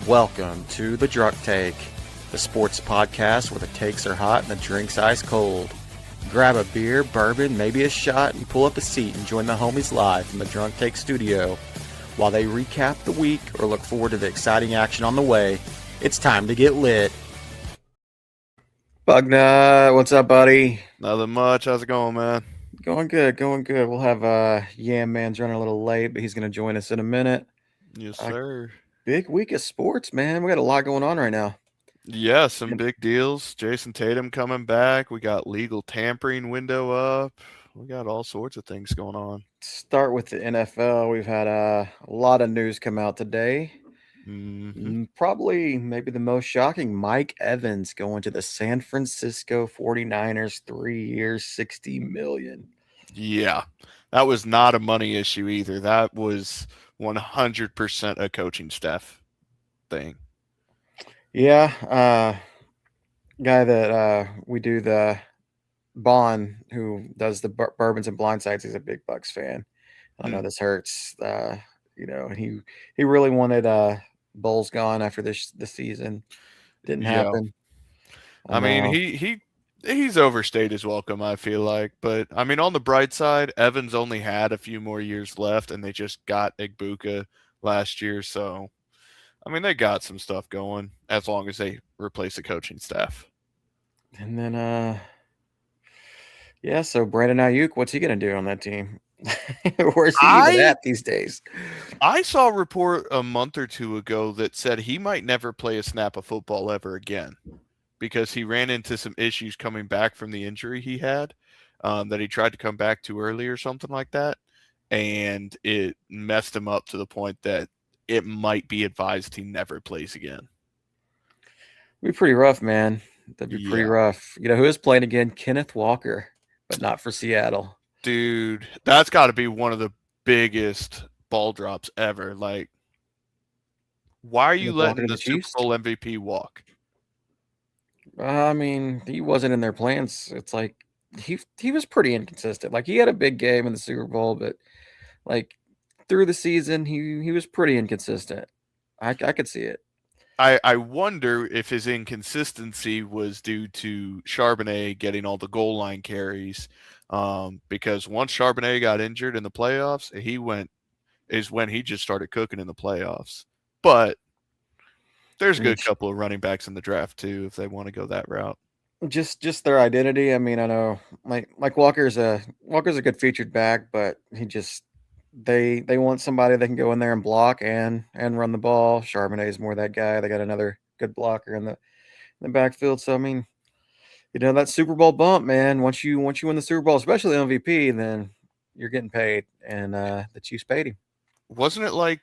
Welcome to The Drunk Take, the sports podcast where the takes are hot and the drink's ice cold. Grab a beer, bourbon, maybe a shot, and pull up a seat and join the homies live from the Drunk Take studio. While they recap the week or look forward to the exciting action on the way, it's time to get lit. Bugnut, what's up, buddy? Nothing much. How's it going, man? Going good, going good. We'll have Yam Man's running a little late, but he's going to join us in a minute. Yes, sir. Big week of sports, man. We got a lot going on right now. Yeah, some big deals. Jason Tatum coming back. We got legal tampering window up. We got all sorts of things going on. Start with the NFL. We've had a lot of news come out today. Probably maybe the most shocking, Mike Evans going to the San Francisco 49ers, 3 years, $60 million. Yeah, that was not a money issue either. That was 100% a coaching staff thing. Yeah, guy that we do the Bron, who does the Bourbons and Blindsides, he's a big Bucks fan. I know this hurts. He really wanted Bulls gone after the season. Didn't happen. I mean, he's overstayed his welcome, I feel like. But I mean, on the bright side, Evans only had a few more years left, and they just got Igbuka last year, so I mean, they got some stuff going as long as they replace the coaching staff. And then, so Brandon Ayuk, what's he going to do on that team? Where's he even at these days? I saw a report a month or two ago that said he might never play a snap of football ever again because he ran into some issues coming back from the injury he had that he tried to come back to early or something like that, and it messed him up to the point that it might be advised he never plays again. It'd be pretty rough, man. That'd be pretty rough. You know who is playing again? Kenneth Walker, but not for Seattle. Dude, that's got to be one of the biggest ball drops ever. Like, why are you letting the Super Bowl MVP walk? I mean, he wasn't in their plans. It's like he was pretty inconsistent. Like, he had a big game in the Super Bowl, but like through the season, he was pretty inconsistent. I could see it. I wonder if his inconsistency was due to Charbonnet getting all the goal line carries, because once Charbonnet got injured in the playoffs, is when he just started cooking in the playoffs. But there's a good couple of running backs in the draft too if they want to go that route. Just their identity. I mean, I know like Walker's a good featured back, but he just they want somebody that can go in there and block and run the ball. Charbonnet is more that guy. They got another good blocker in the backfield. So I mean, that Super Bowl bump, man. Once you win the Super Bowl, especially the MVP, then you're getting paid, and the Chiefs paid him. Wasn't it like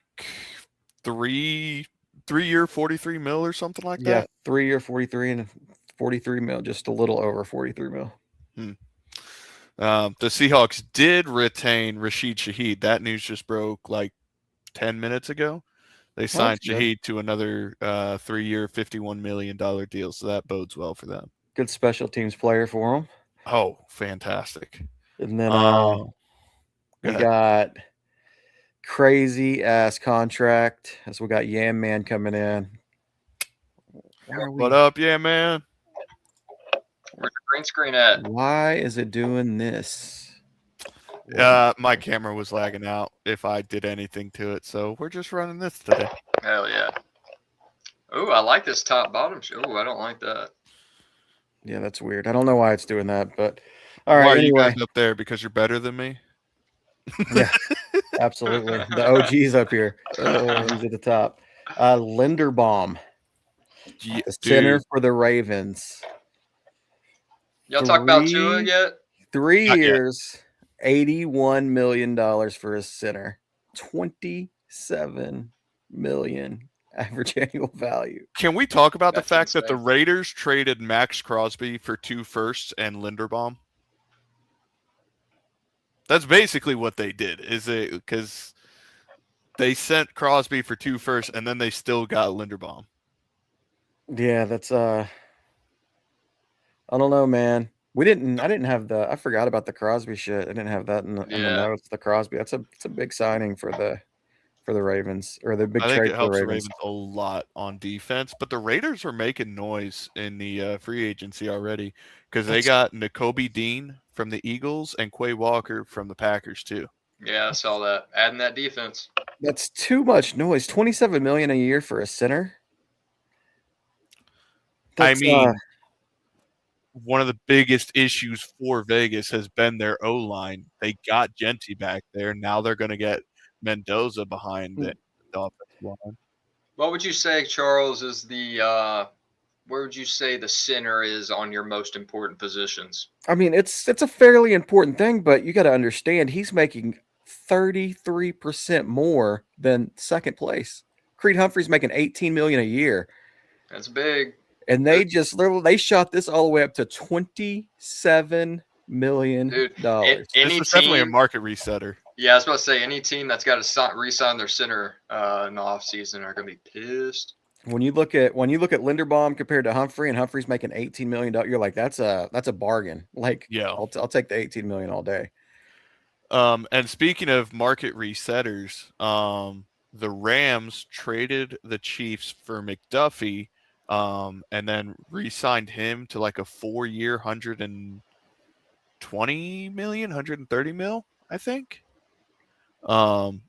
3-year, $43 million or something like that? Yeah, 3-year, 43 mil, just a little over 43 mil. The Seahawks did retain Rashid Shaheed. That news just broke like 10 minutes ago. They signed Shaheed to another 3-year, $51 million deal, so that bodes well for them. Good special teams player for them. Oh, fantastic. And then we got crazy ass contract as we got Yam Man coming in. What up, Yam Man? Where's the green screen at? Why is it doing this? My camera was lagging out if I did anything to it, so we're just running this today. Hell yeah. Oh, I like this top-bottom show. Oh, I don't like that. Yeah, that's weird. I don't know why it's doing that, but all right. Why are you guys up there? Because you're better than me? Yeah, absolutely. The OG's up here. He's at the top. Linderbaum, the center for the Ravens. Y'all talk about Tua yet? 3 years, $81 million for his center. $27 million average annual value. Can we talk about the fact that the Raiders traded Max Crosby for 2 firsts and Linderbaum? That's basically what they did. Because they sent Crosby for 2 firsts and then they still got Linderbaum. Yeah, that's I don't know, man. I didn't have I forgot about the Crosby shit. I didn't have that in the notes. The Crosby, it's a big signing for the for the Ravens, or the big I think trade it for the helps the Ravens. Ravens a lot on defense, but the Raiders are making noise in the free agency already because they got Nakobe Dean from the Eagles and Quay Walker from the Packers too. Yeah, I saw that. Adding that defense. That's too much noise. $27 million a year for a center. I mean, one of the biggest issues for Vegas has been their O-line. They got Genty back there. Now they're going to get Mendoza behind the offensive line. What would you say, Charles, is the where would you say the center is on your most important positions? I mean, it's a fairly important thing, but you got to understand he's making 33% more than second place. Creed Humphrey's making 18 million a year. That's big. And they just they shot this all the way up to $27 million. Dude, This is definitely a market resetter. Yeah, I was about to say any team that's got to re-sign their center in the offseason are going to be pissed. When you look at Linderbaum compared to Humphrey, and Humphrey's making $18 million, you're like, that's a bargain. Like, yeah, I'll take the 18 million all day. And speaking of market resetters, the Rams traded the Chiefs for McDuffie, and then re-signed him to like a 4-year, 120 million, 130 mil, I think.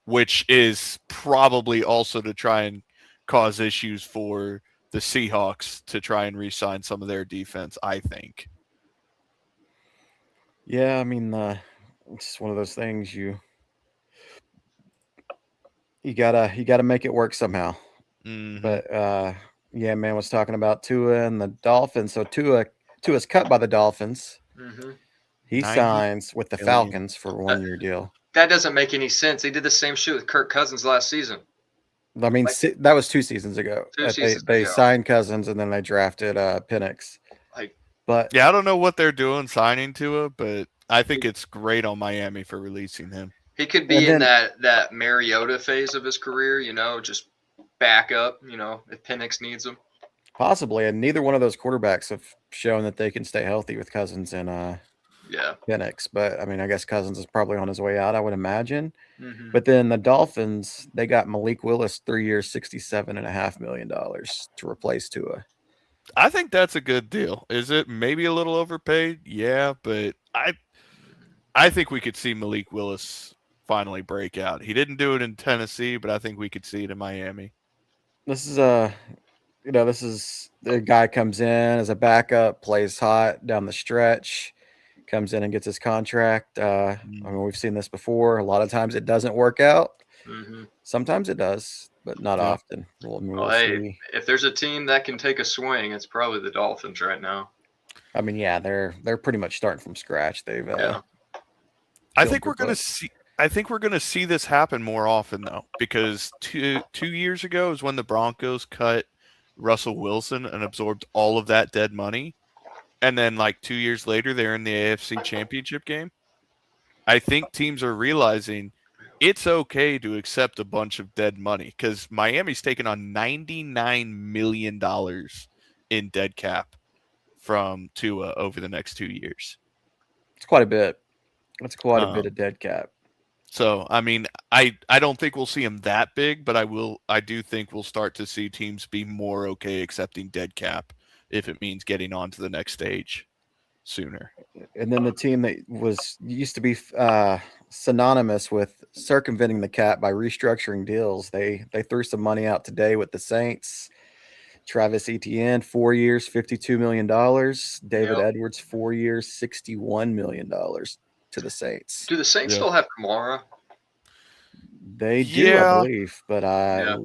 Which is probably also to try and cause issues for the Seahawks to try and re-sign some of their defense, I think. Yeah, I mean, it's one of those things you gotta make it work somehow. Mm-hmm. But yeah, man was talking about Tua and the Dolphins. So Tua's cut by the Dolphins. Mm-hmm. He signs with the Falcons for a 1-year deal. That doesn't make any sense. He did the same shit with Kirk Cousins last season. I mean, that was 2 seasons ago. They signed Cousins and then they drafted Penix. But yeah, I don't know what they're doing signing Tua, but I think it's great on Miami for releasing him. He could be in that Mariota phase of his career, just back up, if Penix needs him. Possibly, and neither one of those quarterbacks have shown that they can stay healthy with Cousins and Penix. But I mean, I guess Cousins is probably on his way out, I would imagine. Mm-hmm. But then the Dolphins, they got Malik Willis 3 years, $67.5 million to replace Tua. I think that's a good deal. Is it maybe a little overpaid? Yeah, but I think we could see Malik Willis finally break out. He didn't do it in Tennessee, but I think we could see it in Miami. This is the guy comes in as a backup, plays hot down the stretch, comes in and gets his contract. I mean, we've seen this before. A lot of times it doesn't work out. Mm-hmm. Sometimes it does, but not often. We'll see. If there's a team that can take a swing, it's probably the Dolphins right now. I mean, yeah, they're pretty much starting from scratch. They've I think we're gonna see this happen more often though, because two years ago is when the Broncos cut Russell Wilson and absorbed all of that dead money, and then like 2 years later they're in the AFC Championship game. I think teams are realizing it's okay to accept a bunch of dead money because Miami's taken on $99 million in dead cap from Tua over the next 2 years. It's quite a bit. That's quite a bit of dead cap. So, I mean, I don't think we'll see them that big, but I do think we'll start to see teams be more okay accepting dead cap if it means getting on to the next stage sooner. And then the team that used to be synonymous with circumventing the cap by restructuring deals, they threw some money out today with the Saints. Travis Etienne, 4 years, $52 million. David Edwards, 4 years, $61 million to the Saints. Do the Saints still have Kamara? They do, I believe, but I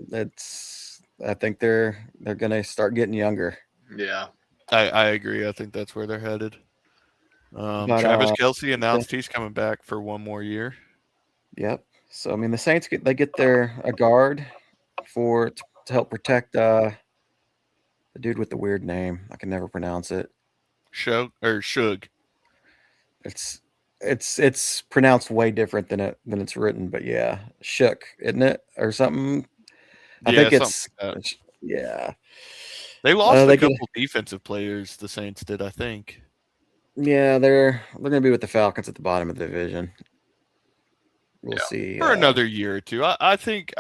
think they're gonna start getting younger. Yeah, I agree. I think that's where they're headed. Travis Kelce announced he's coming back for 1 more year. Yep. So I mean, the Saints get a guard to help protect the dude with the weird name. I can never pronounce it. Shug. It's pronounced way different than it's written, but yeah, Shook, isn't it, or something? I think it's like yeah. They lost a couple defensive players. The Saints did, I think. Yeah, they're gonna be with the Falcons at the bottom of the division. we'll Yeah. see. For another year or two. I think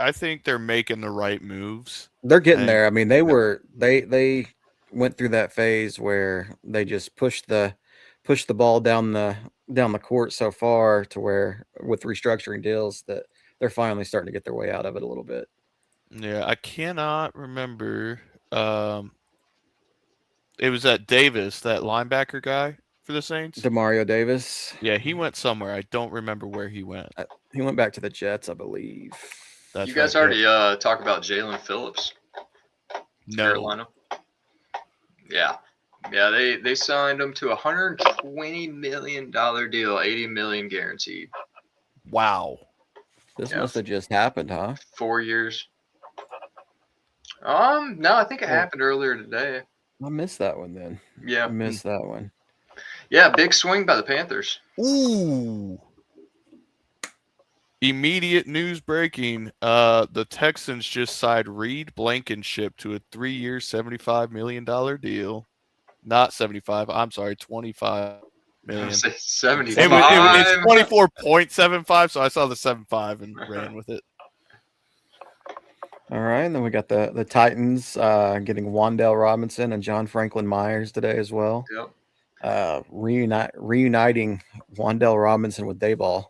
they're making the right moves. They're getting And- there. I mean, they went through that phase where they just pushed the ball down the court so far to where with restructuring deals that they're finally starting to get their way out of it a little bit. Yeah, I cannot remember. It was that Davis, that linebacker guy for the Saints. DeMario Davis. Yeah, he went somewhere. I don't remember where he went. He went back to the Jets, I believe. That's You guys right. already talk about Jalen Phillips, No. Carolina. Yeah. Yeah, they signed him to a $120 million deal, 80 million guaranteed. Wow. This Yeah. must have just happened, huh? 4 years. No, I think it happened earlier today. I missed that one then. Yeah. I missed that one. Yeah, big swing by the Panthers. Ooh. Immediate news breaking. The Texans just signed Reed Blankenship to a 3-year, $75 million deal. Not 75. I'm sorry, 25 million. 75. It's 24.75, so I saw the 7.5 and ran with it. All right, and then we got the Titans getting Wan'Dale Robinson and John Franklin Myers today as well. Yep. Reuniting Wan'Dale Robinson with Dayball.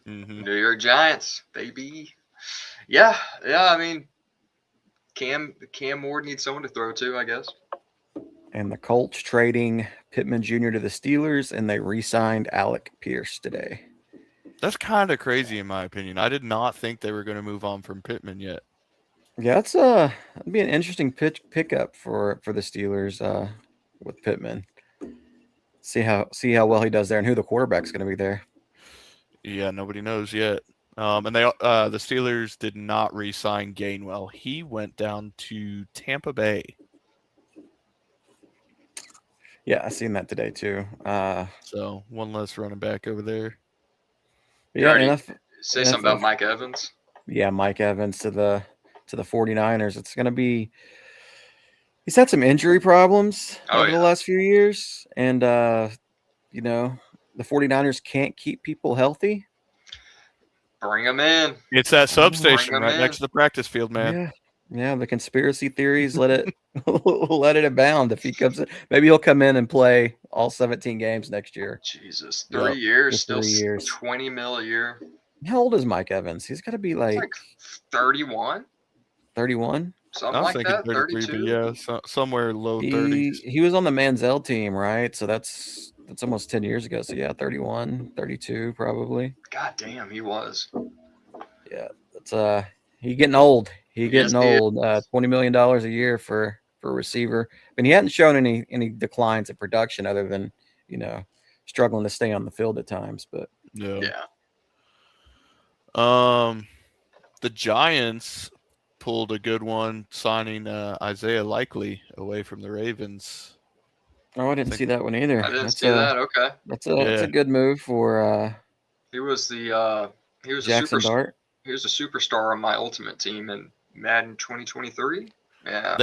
Mm-hmm. New York Giants, baby. Yeah. I mean, Cam Ward needs someone to throw to, I guess. And the Colts trading Pittman Jr. to the Steelers, and they re-signed Alec Pierce today. That's kind of crazy in my opinion. I did not think they were going to move on from Pittman yet. Yeah, that'd be an interesting pickup for the Steelers with Pittman. See how well he does there, and who the quarterback's going to be there. Yeah, nobody knows yet. And the Steelers did not re-sign Gainwell. He went down to Tampa Bay. Yeah, I seen that today too. So one less running back over there. Yeah, say something about Mike Evans. Yeah, Mike Evans to the 49ers. It's going to be. He's had some injury problems over the last few years, and the 49ers can't keep people healthy. Bring him in. It's that substation right next to the practice field, man. Yeah. The conspiracy theories let it abound. If he comes in, maybe he'll come in and play all 17 games next year. Jesus, 3 years, still 3 years, $20 million a year. How old is Mike Evans? He's got to be like 31. 31. Something like that. 32. Yeah, somewhere low 30s. He was on the Manziel team, right? So that's almost 10 years ago. So yeah, 31, 32 probably. God damn, he was. Yeah, that's he getting old. Old. $20 million a year for a receiver. And he hadn't shown any declines in production other than, struggling to stay on the field at times. But yeah. The Giants pulled a good one signing Isaiah Likely away from the Ravens. Oh, I didn't see that one either. I didn't see that. Okay. That's a good move for he was Jackson Dart. He was a superstar on my ultimate team in Madden 2023. Yeah.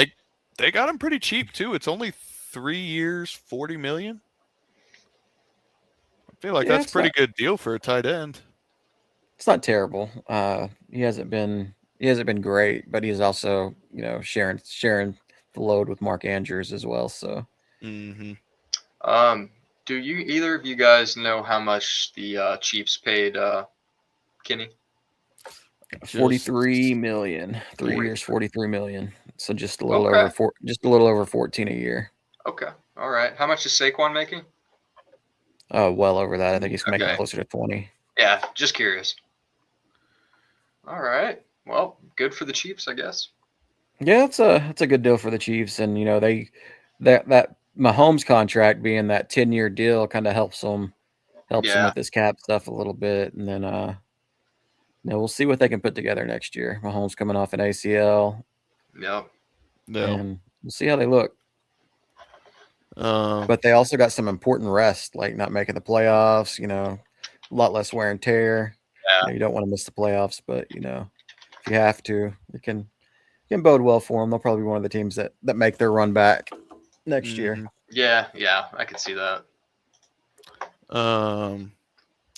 They got him pretty cheap too. It's only 3 years, $40 million. I feel like that's a pretty good deal for a tight end. It's not terrible. He hasn't been great, but he's also, sharing the load with Mark Andrews as well. So mm-hmm. Do either of you guys know how much the Chiefs paid Kenny? 43 million. 3 years, 43 million. So just a little over 14 a year. Okay. All right. How much is Saquon making? Well over that. I think he's making closer to 20. Yeah, just curious. All right. Well, good for the Chiefs, I guess. Yeah, it's a good deal for the Chiefs, and that Mahomes contract being that 10-year deal kind of helps them with this cap stuff a little bit, and then we'll see what they can put together next year. Mahomes coming off an ACL. Yep. And we'll see how they look. But they also got some important rest, like not making the playoffs. A lot less wear and tear. Yeah. You don't want to miss the playoffs, but if you have to, it can bode well for them. They'll probably be one of the teams that make their run back next year. Yeah, I could see that.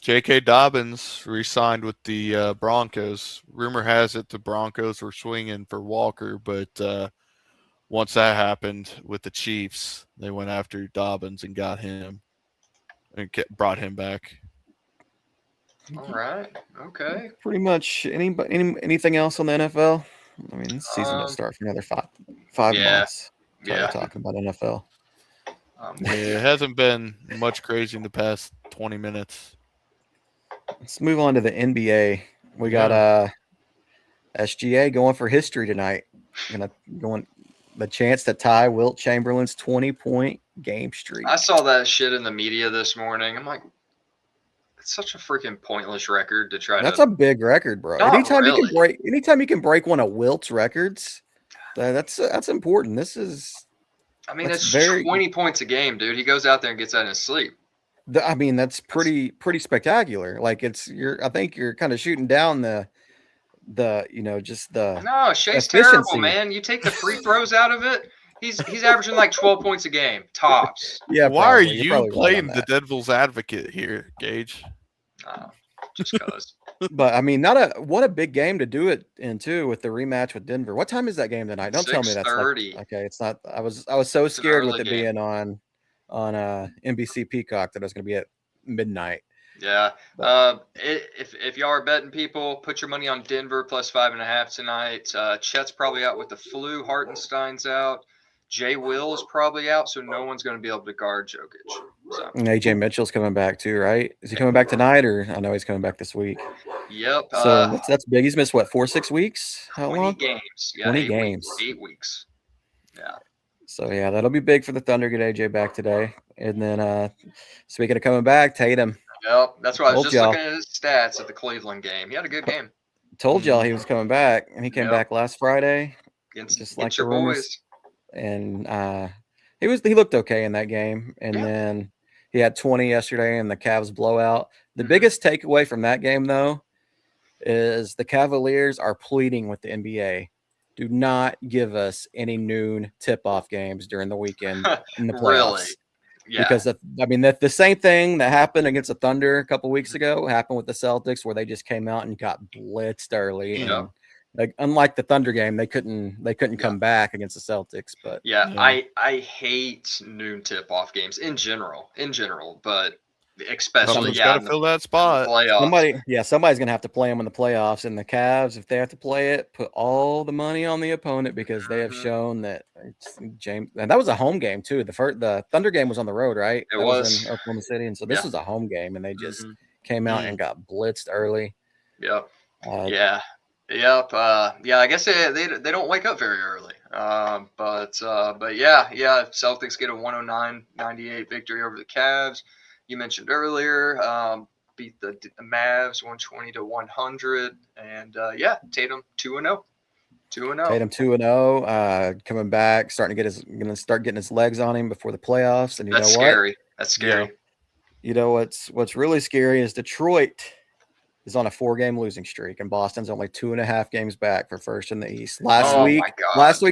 J.K. Dobbins re-signed with the Broncos. Rumor has it the Broncos were swinging for Walker, but once that happened with the Chiefs, they went after Dobbins and got him and brought him back. All right. Okay. Pretty much anything else on the NFL? I mean, this season doesn't start for another five Yeah. months. That's all we're talking about NFL. Yeah, it hasn't been much crazy in the past 20 minutes. Let's move on to the NBA. We got SGA going for history tonight. Going the chance to tie Wilt Chamberlain's 20-point game streak. I saw that shit in the media this morning. I'm like, it's such a freaking pointless record to try That's to. a big record, bro. Not Anytime really. you can break one of Wilt's records, that's important. This is. I mean, it's 20 points a game, dude. He goes out there and gets that in his sleep. I mean, that's pretty spectacular. Like I think you're kind of shooting down the just the. No, Shea's efficiency. terrible, man. You take the free throws out of it. He's averaging like 12 points a game, tops. Yeah. Why are you playing the devil's advocate here, Gage? Just because. But I mean, what a big game to do it in too with the rematch with Denver. What time is that game tonight? Don't tell me that's okay. It's not. I was so scared with it being on NBC Peacock that it was going to be at midnight. Yeah. If y'all are betting people, put your money on Denver plus 5.5 tonight. Chet's probably out with the flu. Hartenstein's out. Jay Will's probably out, so no one's going to be able to guard Jokic. So. And AJ Mitchell's coming back too, right? Is he coming back tonight, or I know he's coming back this week? Yep. So that's big. He's missed what, 4-6 weeks? How 20 long? games. Yeah, 20 games. 8 weeks. Yeah. So yeah, that'll be big for the Thunder. Get AJ back today, and then speaking of coming back, Tatum. Yep. That's why I was just looking at his stats at the Cleveland game. He had a good game. Told y'all he was coming back, and he came back last Friday. Just like your boys. And he looked okay in that game, and then he had 20 yesterday in the Cavs blowout. The biggest takeaway from that game, though, is the Cavaliers are pleading with the NBA. Do not give us any noon tip-off games during the weekend in the playoffs. Really? Yeah. Because the same thing that happened against the Thunder a couple weeks ago happened with the Celtics, where they just came out and got blitzed early. Yeah. And, like, unlike the Thunder game, they couldn't come back against the Celtics. But I hate noon tip-off games in general, but especially Someone's got to fill that spot. Somebody's gonna have to play them in the playoffs. And the Cavs, if they have to play it, put all the money on the opponent, because they have shown that James. And that was a home game too. The Thunder game was on the road, right? It was in Oklahoma City, and so this was a home game, and they just came out and got blitzed early. Yep. Yep. I guess they don't wake up very early. But Celtics get a 109-98 victory over the Cavs. You mentioned earlier, beat the Mavs 120-100, and Tatum 2-0. 2-0. Tatum 2-0, coming back, gonna start getting his legs on him before the playoffs. And That's scary. That's scary. Yeah. You know what's really scary is Detroit is on a 4-game losing streak, and Boston's only 2.5 games back for first in the East. Last week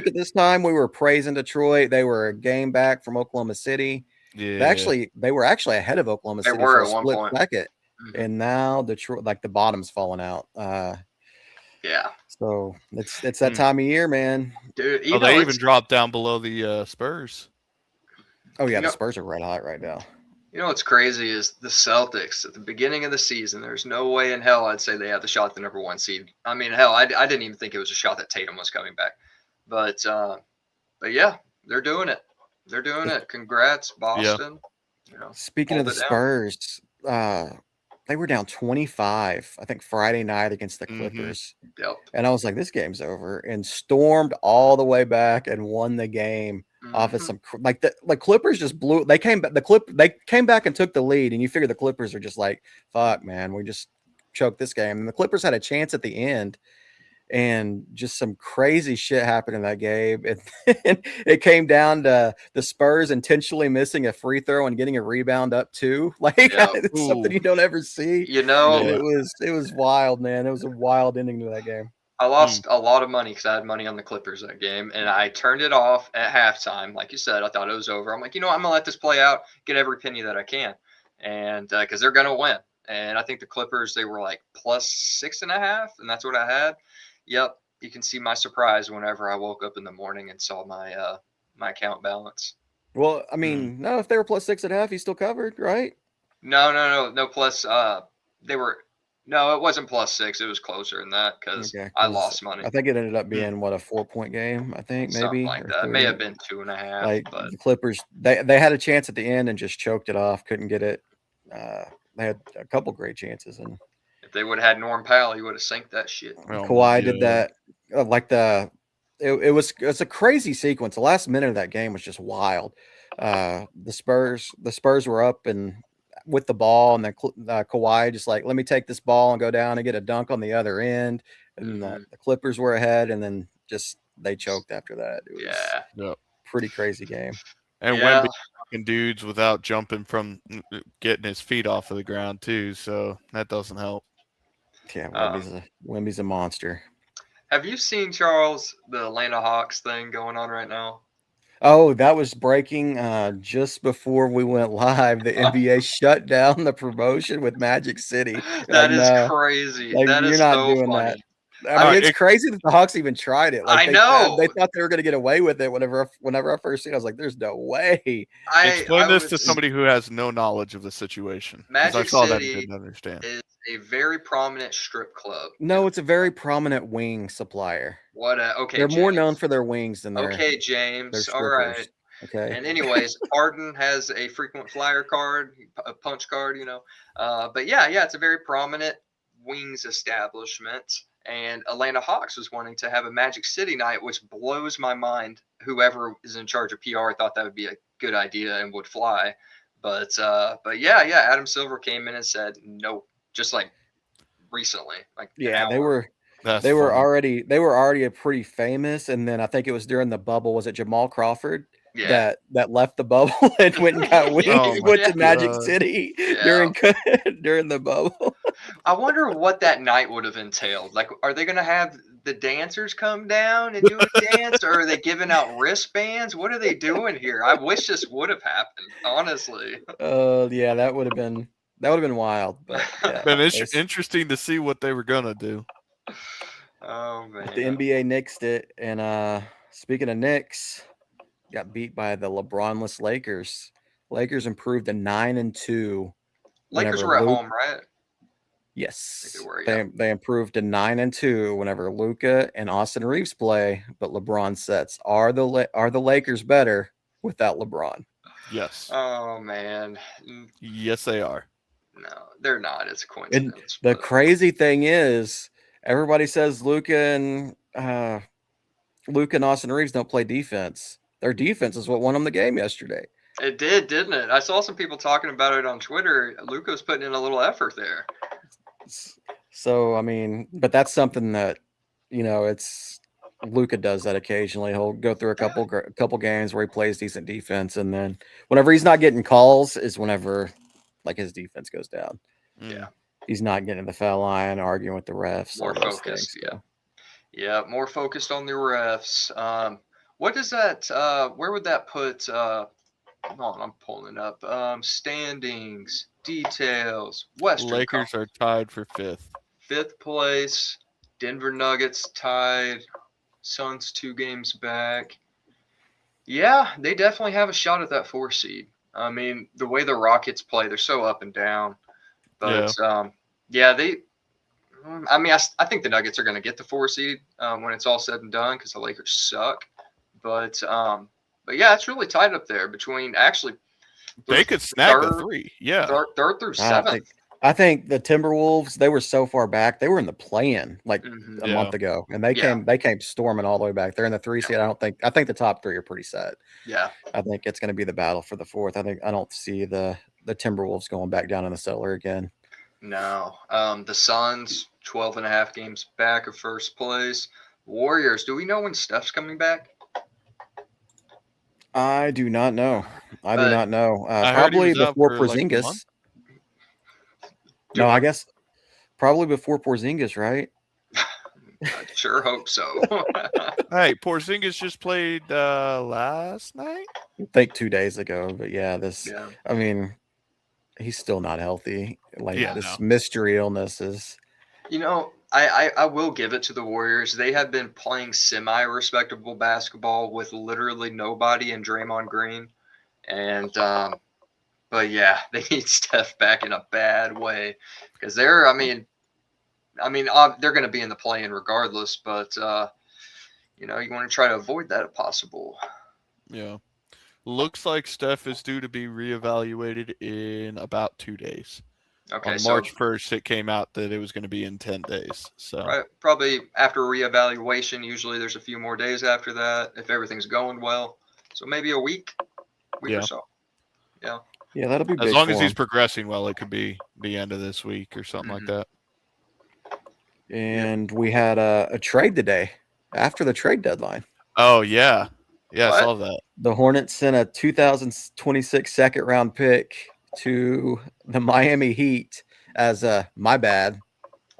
at this time, we were praising Detroit. They were a game back from Oklahoma City. Yeah. They were actually ahead of Oklahoma City for a split second, and now Detroit, like, the bottom's falling out. So it's that time of year, man. Dude, they even dropped down below the Spurs. Oh yeah, the Spurs are red hot right now. You know what's crazy is the Celtics at the beginning of the season. There's no way in hell I'd say they have the shot at the number 1 seed. I mean, hell, I didn't even think it was a shot that Tatum was coming back. But yeah, they're doing it. They're doing it. Congrats, Boston. Speaking of the Spurs, they were down 25, I think, Friday night against the Clippers. Yep. And I was like, this game's over, and stormed all the way back and won the game off of some Clippers just blew. They came back and took the lead, and you figure the Clippers are just like, fuck, man, we just choked this game. And the Clippers had a chance at the end, and just some crazy shit happened in that game. And it came down to the Spurs intentionally missing a free throw and getting a rebound up too. It's something you don't ever see. You know, it was wild, man. It was a wild ending to that game. I lost a lot of money because I had money on the Clippers that game, and I turned it off at halftime. Like you said, I thought it was over. I'm like, I'm gonna let this play out, get every penny that I can, and because they're gonna win. And I think the Clippers, they were like +6.5, and that's what I had. Yep, you can see my surprise whenever I woke up in the morning and saw my my account balance. Well, I mean, no, if they were +6.5, he's still covered, right? No. Plus, they were. No, it wasn't +6. It was closer than that because Okay, I 'cause lost money. I think it ended up being what, a 4-point game, I think, Something maybe, like or that. It may 3. have been 2.5, Like but the Clippers, they had a chance at the end and just choked it off, couldn't get it. They had a couple great chances, and if they would have had Norm Powell, he would have sank that shit. Oh Kawhi did that. It's a crazy sequence. The last minute of that game was just wild. The Spurs were up and with the ball, and then Kawhi just like, let me take this ball and go down and get a dunk on the other end. And the Clippers were ahead, and then just they choked after that. It was pretty crazy game. And Wemby fucking dudes without jumping from getting his feet off of the ground too, so that doesn't help. Yeah, Wemby's a monster. Have you seen, Charles, the Atlanta Hawks thing going on right now? Oh, that was breaking just before we went live. The NBA shut down the promotion with Magic City. That is crazy. Like, that you're is not so doing funny. that. I mean, it's crazy that the Hawks even tried it. Like, I know. They thought they were going to get away with it. Whenever I first seen it, I was like, there's no way. Explain this to somebody who has no knowledge of the situation. Magic I saw City that and didn't understand. is a very prominent strip club. No, it's a very prominent wing supplier. Okay, they're James. More known for their wings than their James. All right. Okay. And anyways, Harden has a frequent flyer card, a punch card, But yeah, it's a very prominent wings establishment. And Atlanta Hawks was wanting to have a Magic City night, which blows my mind. Whoever is in charge of PR thought that would be a good idea and would fly. But yeah, Adam Silver came in and said no, just like recently. They were already a pretty famous, and then I think it was during the bubble. Was it Jamal Crawford? Yeah. That left the bubble and went and got wings. Went to Magic City during the bubble. I wonder what that night would have entailed. Like, are they going to have the dancers come down and do a dance, or are they giving out wristbands? What are they doing here? I wish this would have happened, honestly. Yeah, that would have been wild. But yeah, been interesting to see what they were gonna do. Oh man, the NBA nixed it, and speaking of Knicks, got beat by the LeBron-less Lakers. Lakers improved to 9-2. Lakers were at home, right? Yes, they were. They improved to 9-2 whenever Luka and Austin Reeves play. But LeBron sets are the Lakers better without LeBron? Yes. Oh man. Yes, they are. No, they're not. It's a coincidence. And the crazy thing is, everybody says Luka and Austin Reeves don't play defense. Their defense is what won them the game yesterday. It did, didn't it? I saw some people talking about it on Twitter. Luka was putting in a little effort there. So, I mean, but that's something that, it's Luka does that occasionally. He'll go through a couple games where he plays decent defense, and then whenever he's not getting calls is whenever like his defense goes down. Yeah. He's not getting the foul line, arguing with the refs. More focused, Yeah, more focused on the refs. What does that where would that put hold on, I'm pulling up. Standings, details. Western Lakers are tied for 5th. 5th place. Denver Nuggets tied. Suns 2 games back. Yeah, they definitely have a shot at that 4 seed. I mean, the way the Rockets play, they're so up and down. But I think the Nuggets are going to get the 4 seed when it's all said and done because the Lakers suck. But yeah, it's really tight up there between actually. They could snag the 3. Yeah. 3rd through 7th. I think the Timberwolves, they were so far back. They were in the play-in like a month ago, and they came storming all the way back. They're in the 3 seed. I think the top 3 are pretty set. Yeah. I think it's going to be the battle for the 4th. I don't see the Timberwolves going back down in the cellar again. No. The Suns 12.5 games back of 1st place. Warriors, do we know when Steph's coming back? I do not know. I do not know. I probably before Porzingis. Like no, I guess probably before Porzingis, right? I sure hope so. Hey, Porzingis just played last night? I think 2 days ago, but I mean, he's still not healthy. Like Yeah, this no. mystery illness is. You know, I will give it to the Warriors. They have been playing semi-respectable basketball with literally nobody in Draymond Green. And, but yeah, they need Steph back in a bad way because they're going to be in the play-in regardless, but, you know, you want to try to avoid that if possible. Yeah. Looks like Steph is due to be reevaluated in about 2 days. Okay, on March 1st, it came out that it was going to be in 10 days. So probably after reevaluation, usually there's a few more days after that if everything's going well. So maybe a week or so. Yeah. Yeah, that'll be big as long for as he's him. progressing well. It could be the end of this week or something like that. And we had a trade today after the trade deadline. Oh yeah, What? I saw that. The Hornets sent a 2026 second round pick to the Miami Heat as my bad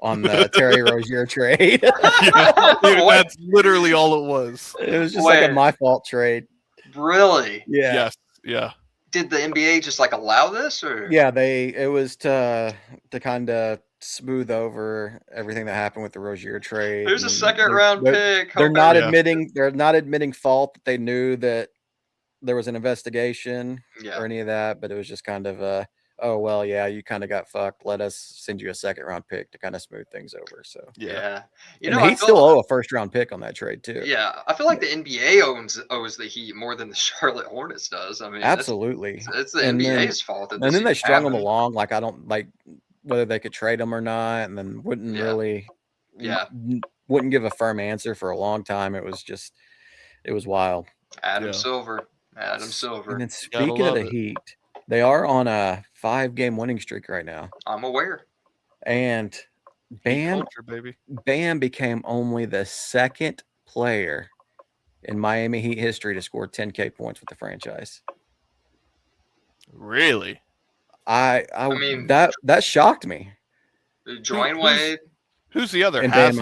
on the Terry Rozier trade. Dude, that's literally all it was. It was just like a my fault trade. Really? Yeah. Yes. Yeah. Did the NBA just like allow this, or? Yeah, it was to kind of smooth over everything that happened with the Rozier trade. There's a second round pick. They're not admitting fault, that they knew that there was an investigation or any of that, but it was just kind of oh well, yeah, you kind of got fucked. Let us send you a second round pick to kind of smooth things over. So yeah. You know, he still owe a first round pick on that trade too. Yeah, I feel like the NBA owes the Heat more than the Charlotte Hornets does. I mean, absolutely, it's the NBA's fault. And then they strung them along. Like I don't like whether they could trade them or not, and then wouldn't really, wouldn't give a firm answer for a long time. It was wild. Adam Silver. And then speaking of the Heat, they are on a 5-game winning streak right now. I'm aware. And Bam became only the second player in Miami Heat history to score 10K points with the franchise. Really? I mean, that shocked me. Dwayne Wade. Who's the other? And Bam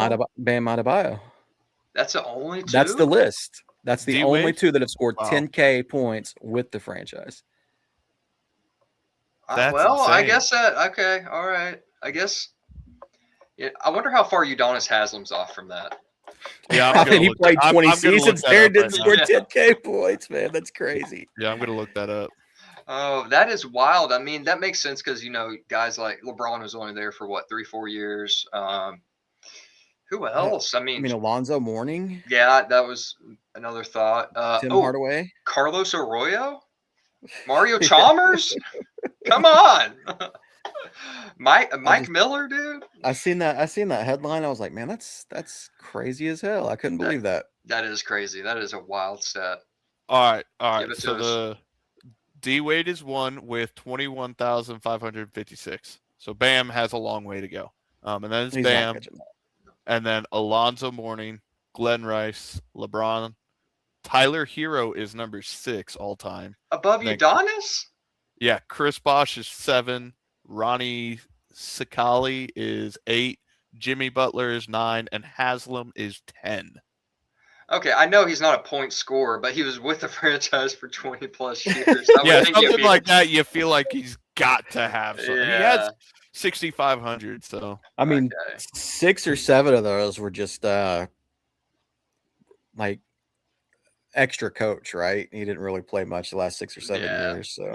Adebayo. That's the only two? That's the list. That's the only D-Wade? two that have scored 10K points with the franchise. That's well, insane. I guess that. Okay, all right. I guess. Yeah, I wonder how far Udonis Haslam's off from that. Yeah, he played 20 seasons there and didn't score 10K points, man. That's crazy. Yeah, I'm gonna look that up. Oh, that is wild. I mean, that makes sense because guys like LeBron was only there for 3-4 years. Who else? I mean, Alonzo Mourning. Yeah, that was another thought. Tim Hardaway, Carlos Arroyo, Mario Chalmers. Come on, Mike Miller, dude. I seen that headline. I was like, man, that's crazy as hell. I couldn't believe that. That is crazy. That is a wild stat. All right. So the D-Wade is 1 with 21,556. So Bam has a long way to go. And then it's Bam. And then Alonzo Mourning, Glenn Rice, LeBron. Tyler Hero is number 6 all time. Above Udonis? Yeah. Chris Bosh is 7. Ronnie Sakali is 8. Jimmy Butler is 9. And Haslam is 10. Okay, I know he's not a point scorer, but he was with the franchise for 20 plus years. Yeah, something like that. You feel like he's got to have something. Yeah. He has 6,500. So I mean, 6 or 7 of those were just like extra coach, right? He didn't really play much the last 6 or 7 years. So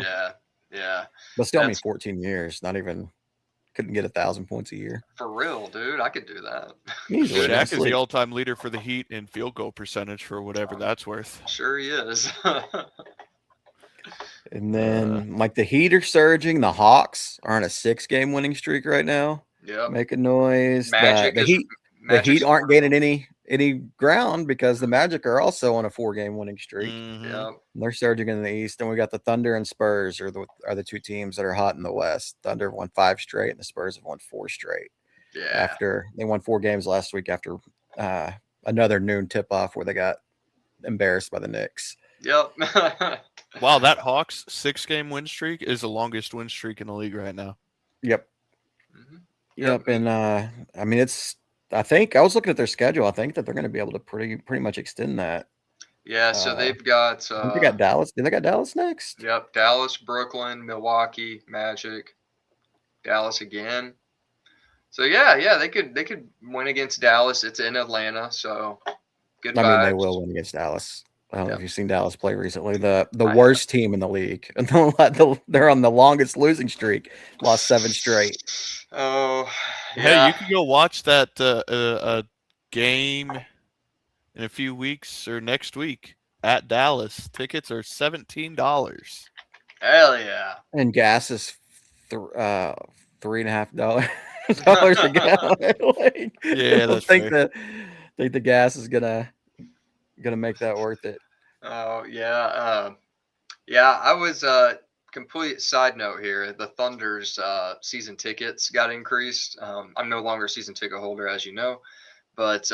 yeah. But still, 14 years. Not even couldn't get 1,000 points a year. For real, dude. I could do that. Shaq is the all-time leader for the Heat in field goal percentage for whatever that's worth. Sure he is. And then, the Heat are surging. The Hawks are on a 6-game winning streak right now. Yeah, making noise. The Heat aren't gaining any ground because the Magic are also on a 4-game winning streak. Mm-hmm. Yeah, they're surging in the East, and we got the Thunder and Spurs are the two teams that are hot in the West. Thunder won 5 straight, and the Spurs have won 4 straight. Yeah, after they won 4 games last week after another noon tip-off where they got embarrassed by the Knicks. Yep. Wow, that Hawks 6-game win streak is the longest win streak in the league right now. Yep. Mm-hmm. Yep. And I mean, I think I was looking at their schedule. I think that they're going to be able to pretty much extend that. Yeah, so they've got I think they got Dallas. They got Dallas next. Yep, Dallas, Brooklyn, Milwaukee, Magic, Dallas again. So yeah, they could win against Dallas. It's in Atlanta, so good I mean, they vibes. will win against Dallas. I don't know Yep. if you've seen Dallas play recently. The I have. worst team in the league. They're on the longest losing streak. Lost 7 straight. Oh, Hey, yeah. you can go watch that game in a few weeks or next week at Dallas. Tickets are $17. Hell yeah. And gas is $3.50 a gallon. Like, Yeah, I don't that's think fair. the gas is gonna make that worth it. Oh yeah. Yeah, I was complete side note here. The Thunder's season tickets got increased. I'm no longer a season ticket holder, as you know, but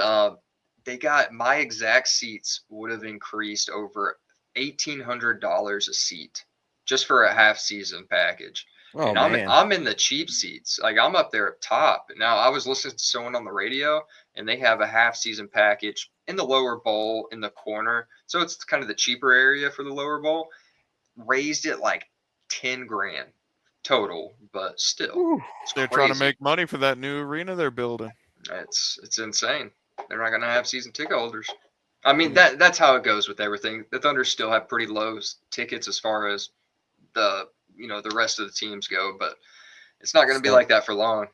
they got my exact seats would have increased over $1,800 a seat just for a half season package. Oh And man. I'm in the cheap seats. Like I'm up there at top. Now I was listening to someone on the radio and they have a half season package in the lower bowl in the corner. So it's kind of the cheaper area for the lower bowl. Raised it like 10 grand total, but still. Whew. They're trying to make money for that new arena they're building. It's insane. They're not gonna have season ticket holders. I mean that's how it goes with everything. The Thunder still have pretty low tickets as far as the the rest of the teams go, but it's not gonna be like that for long.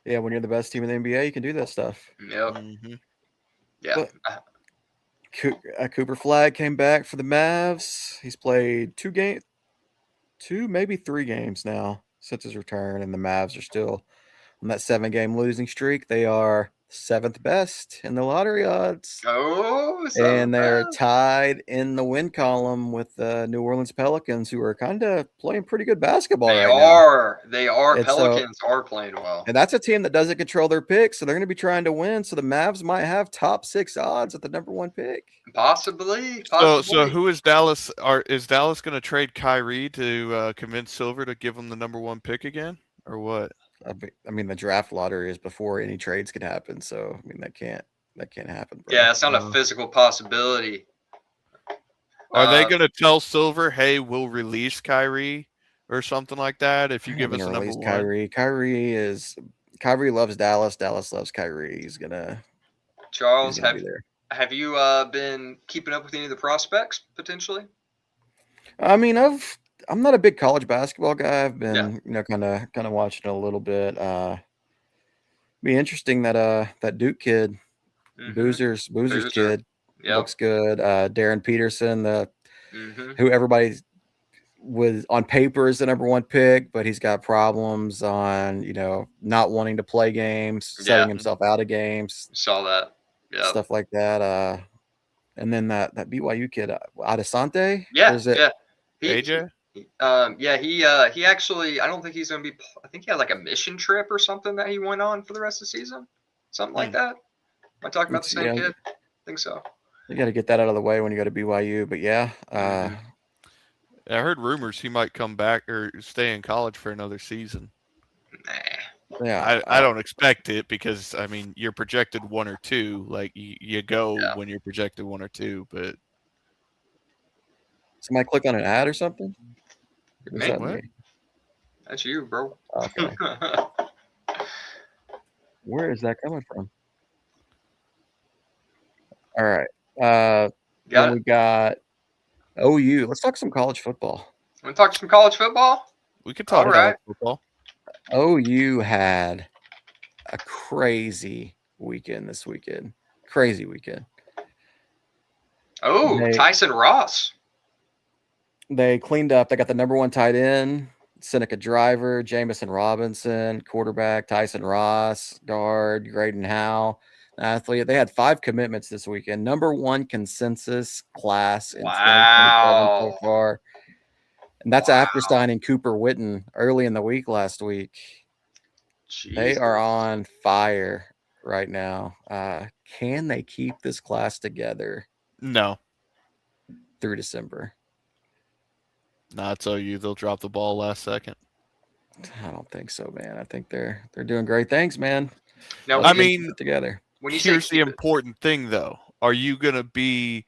Yeah, when you're the best team in the NBA, you can do that stuff. Yep. Mm-hmm. Yeah. But Cooper Flag came back for the Mavs. He's played 2 maybe 3 games now since his return, and the Mavs are still on that 7-game losing streak. They are 7th best in the lottery odds. Oh, and they're tied in the win column with the New Orleans Pelicans, who are kind of playing pretty good basketball They right now. They are. And Pelicans are playing well. And that's a team that doesn't control their picks, so they're going to be trying to win. So the Mavs might have top 6 odds at the number 1 pick. Possibly. So who is Dallas? Is Dallas going to trade Kyrie to convince Silver to give him the number 1 pick again, or what? I mean, the draft lottery is before any trades can happen, so I mean that can't happen, bro. Yeah, it's not a physical possibility. Are they going to tell Silver, "Hey, we'll release Kyrie" or something like that if you give us a number 1? Kyrie loves Dallas. Dallas loves Kyrie. He's gonna. Charles, he's gonna be there. Have you been keeping up with any of the prospects potentially? I mean, I'm not a big college basketball guy. I've been, kind of watching it a little bit. Be interesting that Duke kid, Boozer's kid, looks good. Darren Peterson, who everybody was on paper is the number 1 pick, but he's got problems on not wanting to play games, setting himself out of games. Saw that, stuff like that. And then that BYU kid, Adesante, AJ. He actually, I don't think he's going to be. I think he had like a mission trip or something that he went on for the rest of the season, something like that. Am I talking about the same kid? I think so. You got to get that out of the way when you go to BYU, but I heard rumors he might come back or stay in college for another season. Nah. Yeah, I don't expect it because I mean you're projected 1 or 2. Like you go when you're projected 1 or 2, but somebody click on an ad or something. What? That's you, bro. Okay. Where is that coming from? All right. We got OU. Let's talk some college football. Want to talk some college football? We could talk college football. OU had a crazy weekend this weekend. Crazy weekend. Oh, Tyson Ross. They cleaned up. They got the number 1 tight end, Seneca Driver, Jamison Robinson, quarterback, Tyson Ross, guard, Graydon Howe, athlete. They had 5 commitments this weekend. Number 1 consensus class in 2027 so far. And that's after signing Cooper Witten early in the week last week. Jeez. They are on fire right now. Can they keep this class together? No. Through December. Not so they'll drop the ball last second. I don't think so, man. I think they're doing great things, man. Now, I mean, together. Here's the important thing, though. Are you going to be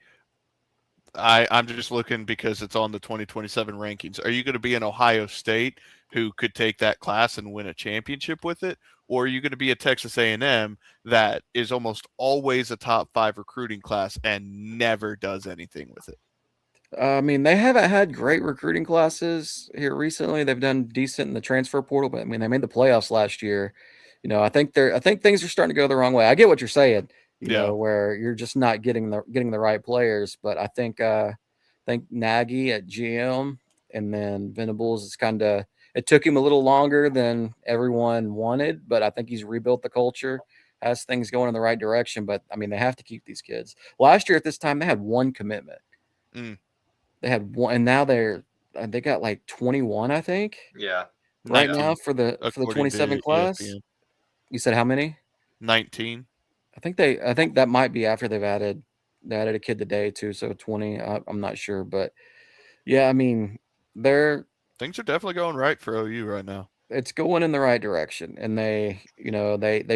I'm just looking because it's on the 2027 rankings. Are you going to be an Ohio State who could take that class and win a championship with it? Or are you going to be a Texas A&M that is almost always a top 5 recruiting class and never does anything with it? I mean, they haven't had great recruiting classes here recently. They've done decent in the transfer portal, but I mean, they made the playoffs last year. I think things are starting to go the wrong way. I get what you're saying, Yeah. where you're just not getting the right players. But I think Nagy at GM and then Venables is it took him a little longer than everyone wanted, but I think he's rebuilt the culture, has things going in the right direction. But I mean, they have to keep these kids. Last year at this time, they had one commitment. Mm. They had one, and now they got like 21, I think. Yeah. Right 19, now for the according 27 to class. ESPN. You said how many? 19. I think that might be after they added a kid today too, so 20. I'm not sure, but yeah, I mean, Things are definitely going right for OU right now. it's going in the right direction, and they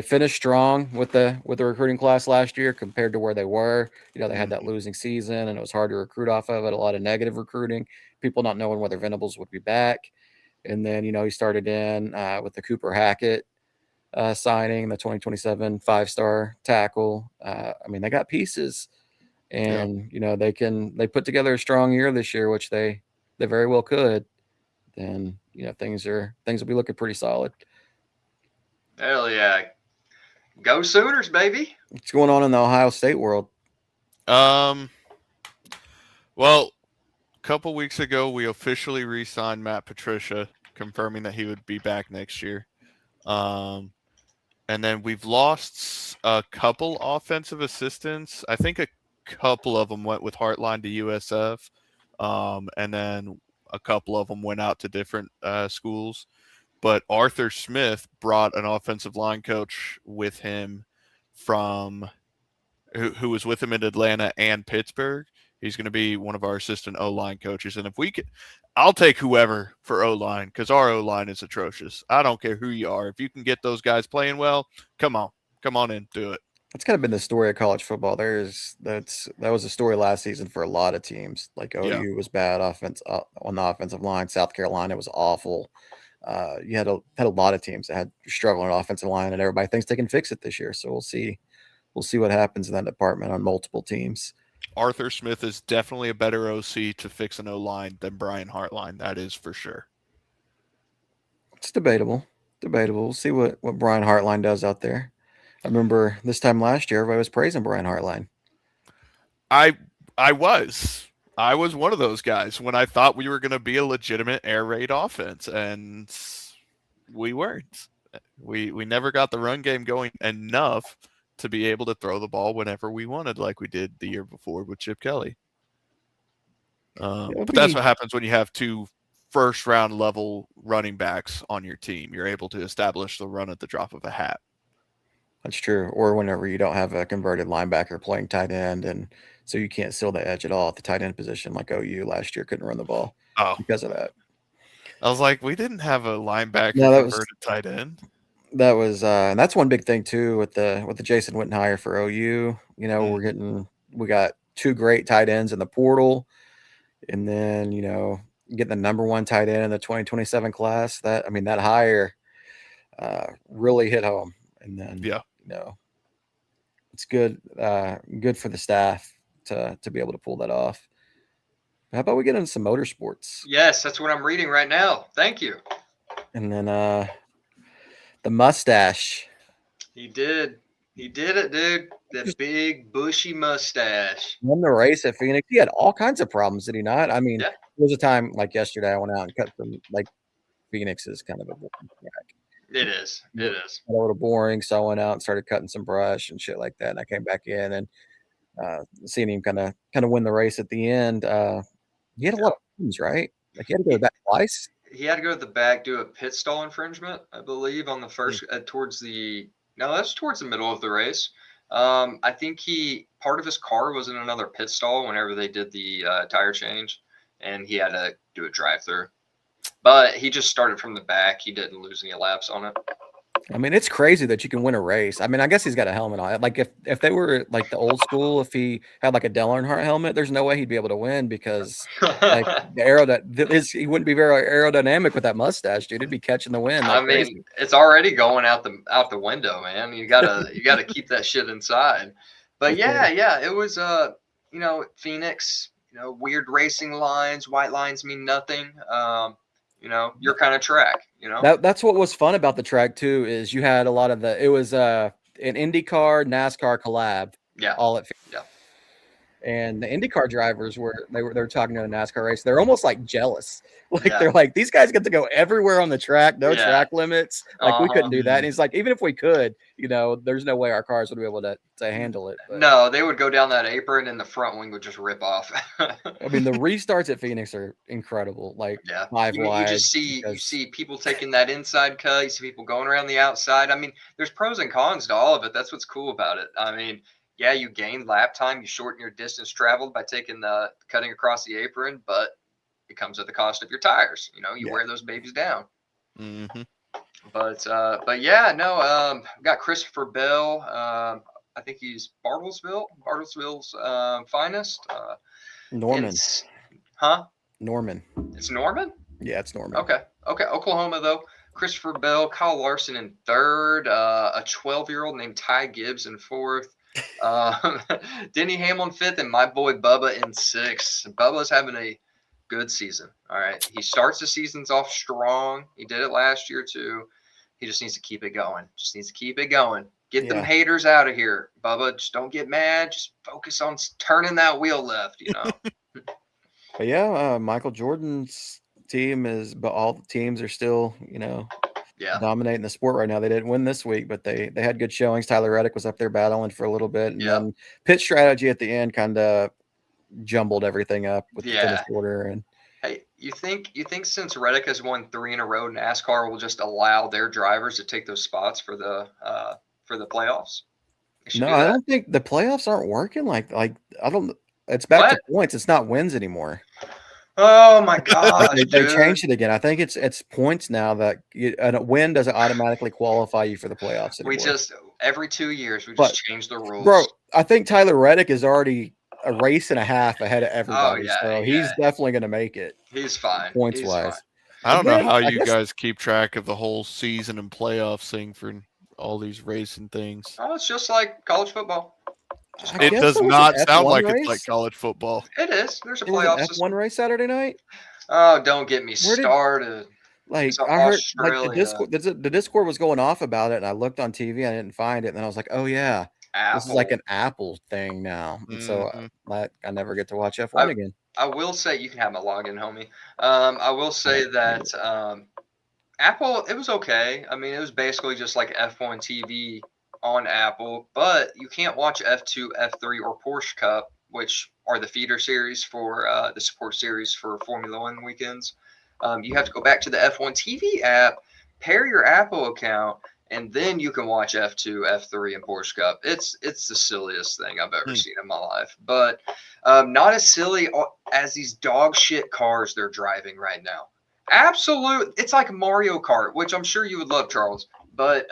finished strong with the recruiting class last year compared to where they were. They had that losing season, and it was hard to recruit off of it. A lot of negative recruiting, people not knowing whether Venables would be back, and then he started in with the Cooper Hackett signing, the 2027 5-star tackle. I mean, they got pieces, and they put together a strong year this year, which they very well could. Then things will be looking pretty solid. Hell yeah. Go Sooners, baby. What's going on in the Ohio State world? Well, a couple weeks ago, we officially re-signed Matt Patricia, confirming that he would be back next year. And then we've lost a couple offensive assistants. I think a couple of them went with Heartline to USF, and then a couple of them went out to different schools. But Arthur Smith brought an offensive line coach with him from who was with him in Atlanta and Pittsburgh. He's going to be one of our assistant O-line coaches. And if we could, I'll take whoever for O-line because our O-line is atrocious. I don't care who you are. If you can get those guys playing well, come on in, do it. That's kind of been the story of college football. That was a story last season for a lot of teams. Like OU was bad on the offensive line. South Carolina was awful. You had a lot of teams that had struggling offensive line, and everybody thinks they can fix it this year. So we'll see what happens in that department on multiple teams. Arthur Smith is definitely a better OC to fix an O-line than Brian Hartline. That is for sure. It's debatable. We'll see what Brian Hartline does out there. I remember this time last year, everybody was praising Brian Hartline. I was one of those guys when I thought we were going to be a legitimate air raid offense, and we weren't. We never got the run game going enough to be able to throw the ball whenever we wanted, like we did the year before with Chip Kelly. But that's what happens when you have two first-round level running backs on your team. You're able to establish the run at the drop of a hat. That's true. Or whenever you don't have a converted linebacker playing tight end, and so you can't seal the edge at all at the tight end position, like OU last year couldn't run the ball because of that. I was like, we didn't have a linebacker converted tight end. That was and that's one big thing too with the Jason Witten hire for OU. We got two great tight ends in the portal, and then getting the number one tight end in the 2027 class. That hire really hit home. And then it's good for the staff to be able to pull that off. How about we get into some motorsports? Yes, that's what I'm reading right now. Thank you. And then the mustache. He did it, dude. The big bushy mustache. Won the race at Phoenix. He had all kinds of problems, did he not? I mean, There was a time like yesterday I went out and cut some, like, Phoenix is kind of a boring track. It is. A little boring, so I went out and started cutting some brush and shit like that. And I came back in and seeing him kind of win the race at the end. He had a lot of problems, right? Like he had to go back twice. He had to go to the back, do a pit stall infringement, I believe, on the first towards the middle of the race. I think part of his car was in another pit stall whenever they did the tire change, and he had to do a drive-through. But he just started from the back. He didn't lose any laps on it. I mean, it's crazy that you can win a race. I mean, I guess he's got a helmet on. Like if they were like the old school, if he had like a Dale Earnhardt helmet, there's no way he'd be able to win because like he wouldn't be very aerodynamic with that mustache, dude. He'd be catching the wind like mean, crazy. it's already going out the window, man. You gotta keep that shit inside. But yeah, it was Phoenix, weird racing lines, white lines mean nothing. Your kind of track, That's what was fun about the track too, is you had a lot of it was an IndyCar, NASCAR collab. Yeah. All at Yeah. And the IndyCar drivers they were talking to a NASCAR race. They're almost like jealous. Like they're like, these guys get to go everywhere on the track, no track limits. Like we couldn't do that. And he's like, even if we could, there's no way our cars would be able to handle it. But, no, they would go down that apron and the front wing would just rip off. I mean, the restarts at Phoenix are incredible. Like 5 wide. You see people taking that inside cut. You see people going around the outside. I mean, there's pros and cons to all of it. That's what's cool about it. I mean, yeah, you gain lap time, you shorten your distance traveled by cutting across the apron, but it comes at the cost of your tires. You wear those babies down. Mm-hmm. But yeah, no. Got Christopher Bell. I think he's Bartlesville's finest. Norman. Norman. It's Norman? Yeah, it's Norman. Okay. Oklahoma though. Christopher Bell, Kyle Larson in third, a 12-year-old named Ty Gibbs in fourth. Denny Hamlin fifth, and my boy Bubba in sixth. Bubba's having a good season. All right, he starts the seasons off strong. He did it last year too. He just needs to keep it going. Get them haters out of here, Bubba. Just don't get mad. Just focus on turning that wheel left. But yeah, Michael Jordan's team but all the teams are still, dominating the sport right now. They didn't win this week, but they had good showings. Tyler Reddick was up there battling for a little bit, and then pit strategy at the end kind of jumbled everything up with the finish order. And hey, you think since Reddick has won 3 in a row, NASCAR will just allow their drivers to take those spots for the playoffs? No, I don't think the playoffs aren't working. Like I don't. It's back to points. It's not wins anymore. Oh my gosh! They changed it again. I think it's points now that a win doesn't automatically qualify you for the playoffs anymore. We just every 2 years change the rules, bro. I think Tyler Reddick is already a race and a half ahead of everybody. He's definitely going to make it. He's fine points wise. I don't know how you guys keep track of the whole season and playoffs thing for all these racing things. Oh, it's just like college football. It does not sound like it's like college football. It is. There's a playoff system. F1 race Saturday night. Oh, don't get me started. I heard the Discord was going off about it, and I looked on TV. I didn't find it, and then I was like, "Oh yeah, Apple. This is like an Apple thing now." And so I never get to watch F1 again. I will say you can have my login, homie. I will say that Apple, it was okay. I mean, it was basically just like F1 TV on Apple, but you can't watch F2, F3, or Porsche Cup, which are the feeder series for the support series for Formula One weekends. You have to go back to the F1 TV app, pair your Apple account, and then you can watch F2, F3, and Porsche Cup. It's the silliest thing I've ever seen in my life, but not as silly as these dog shit cars they're driving right now. It's like Mario Kart, which I'm sure you would love, Charles, but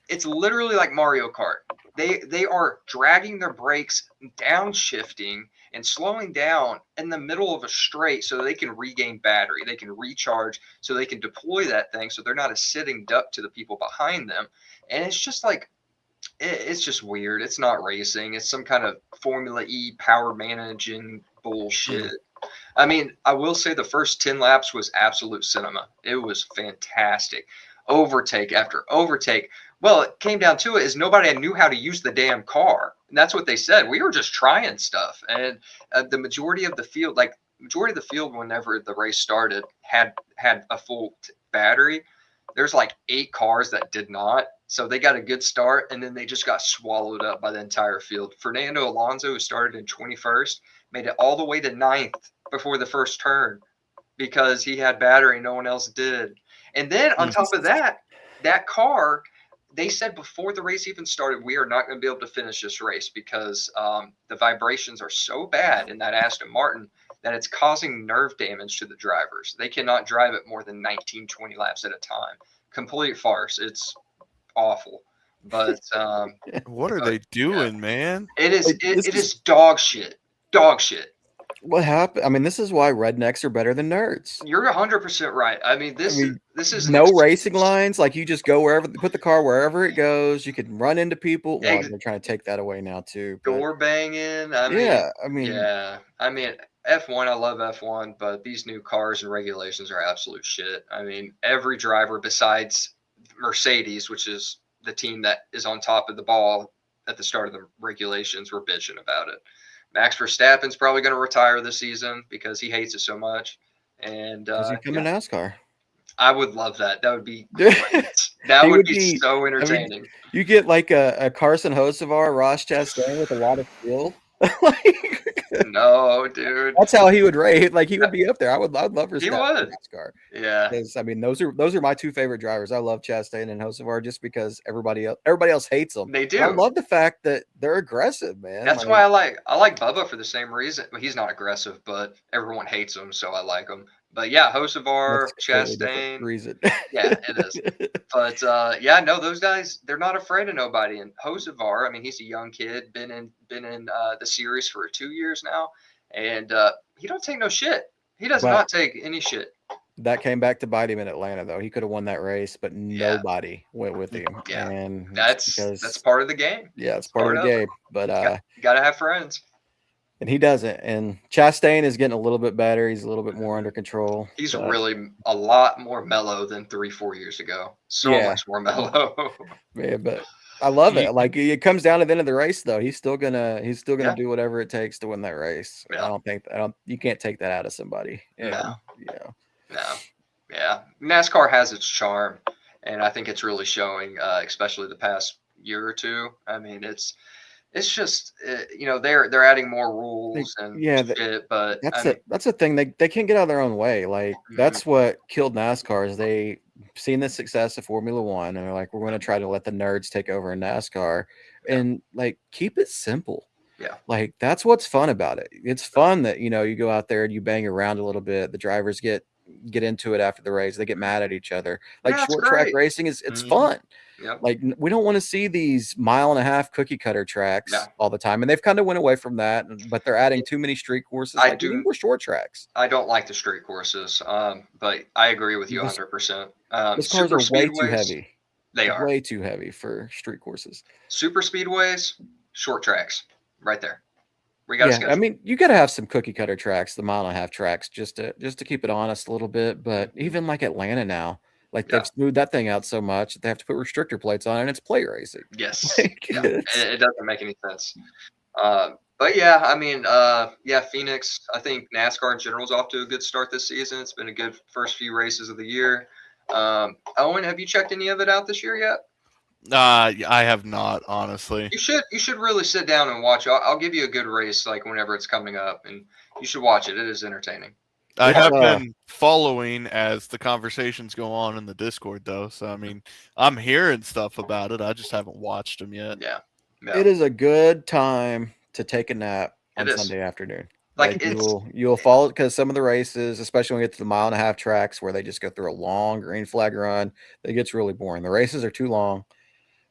it's literally like Mario Kart. They are dragging their brakes, downshifting, and slowing down in the middle of a straight so they can regain battery. They can recharge so they can deploy that thing so they're not a sitting duck to the people behind them. And it's just like, it's just weird. It's not racing. It's some kind of Formula E power managing bullshit. I mean, I will say the first 10 laps was absolute cinema. It was fantastic. Overtake after overtake. Well, it came down to it is nobody knew how to use the damn car. And that's what they said. We were just trying stuff. And the majority of the field, whenever the race started, had a full battery. There's like 8 cars that did not. So they got a good start, and then they just got swallowed up by the entire field. Fernando Alonso, who started in 21st, made it all the way to 9th before the first turn because he had battery. No one else did. And then on top of that car, they said before the race even started, we are not going to be able to finish this race because the vibrations are so bad in that Aston Martin that it's causing nerve damage to the drivers. They cannot drive it more than 19, 20 laps at a time. Complete farce. awful. But what are they doing, man? it is Like, it is dog shit. Dog shit. What happened? I mean, this is why rednecks are better than nerds. You're 100% right. I mean, this is no racing lines. Like, you just go wherever, put the car wherever it goes. You can run into people. Well, they're trying to take that away now too. But, door banging. I mean, F1. I love F1, but these new cars and regulations are absolute shit. I mean, every driver besides Mercedes, which is the team that is on top of the ball at the start of the regulations, were bitching about it. Max Verstappen's probably going to retire this season because he hates it so much. And does he come to NASCAR? I would love that. That would be great. That would be so entertaining. I mean, you get like a Carson Hocevar, Ross Chastain with a lot of skill. No, dude. That's how he would rate. Like, he would be up there. I'd love Verstappen. He would. NASCAR. Yeah. Because I mean, those are my two favorite drivers. I love Chastain and Hocevar just because everybody else hates them. They do. I love the fact that they're aggressive, man. That's why I like Bubba for the same reason. Well, he's not aggressive, but everyone hates him, so I like him. But yeah, Hocevar, Chastain. Reason. Yeah, it is. But no, those guys, they're not afraid of nobody. And Hocevar, I mean, he's a young kid, been in the series for 2 years now, and he don't take no shit. He does not take any shit. That came back to bite him in Atlanta, though. He could have won that race, but nobody went with him. Yeah, and that's part of the game. Yeah, it's part of the game. But you gotta have friends. And he doesn't. And Chastain is getting a little bit better. He's a little bit more under control. He's really a lot more mellow than 3-4 years ago. So much more mellow. Man, but I love it. Like, it comes down to the end of the race, though. He's still gonna do whatever it takes to win that race. Yeah. You can't take that out of somebody. No. Yeah. NASCAR has its charm, and I think it's really showing, especially the past year or two. I mean, it's just they're adding more rules shit, but that's the thing. They can't get out of their own way. Like, that's what killed NASCAR is they seen the success of Formula One, and they're like, we're going to try to let the nerds take over in NASCAR, and like, keep it simple. Yeah, like, that's what's fun about it. It's fun that you go out there and you bang around a little bit. The drivers get into it after the race. They get mad at each other. Like, short track racing it's fun. Yep. Like, we don't want to see these 1.5 mile cookie cutter tracks all the time, and they've kind of went away from that. But they're adding too many street courses. We need more short tracks. I don't like the street courses, but I agree with you 100%. Those cars are way too heavy. They are way too heavy for street courses. Super speedways, short tracks, right there. We got. I mean, you got to have some cookie cutter tracks, the 1.5 mile tracks, just to keep it honest a little bit. But even like Atlanta now. Like, they've smoothed that thing out so much that they have to put restrictor plates on it, and it's play racing. Yes. It doesn't make any sense. But yeah, I mean, Phoenix, I think NASCAR in general is off to a good start this season. It's been a good first few races of the year. Owen, have you checked any of it out this year yet? I have not, honestly. You should really sit down and watch. I'll give you a good race, like, whenever it's coming up, and you should watch it. It is entertaining. I have been following as the conversations go on in the Discord, though. So, I mean, I'm hearing stuff about it. I just haven't watched them yet. Yeah. It is a good time to take a nap on Sunday afternoon. Like, you'll follow it, because some of the races, especially when we get to the 1.5 mile tracks where they just go through a long green flag run, it gets really boring. The races are too long,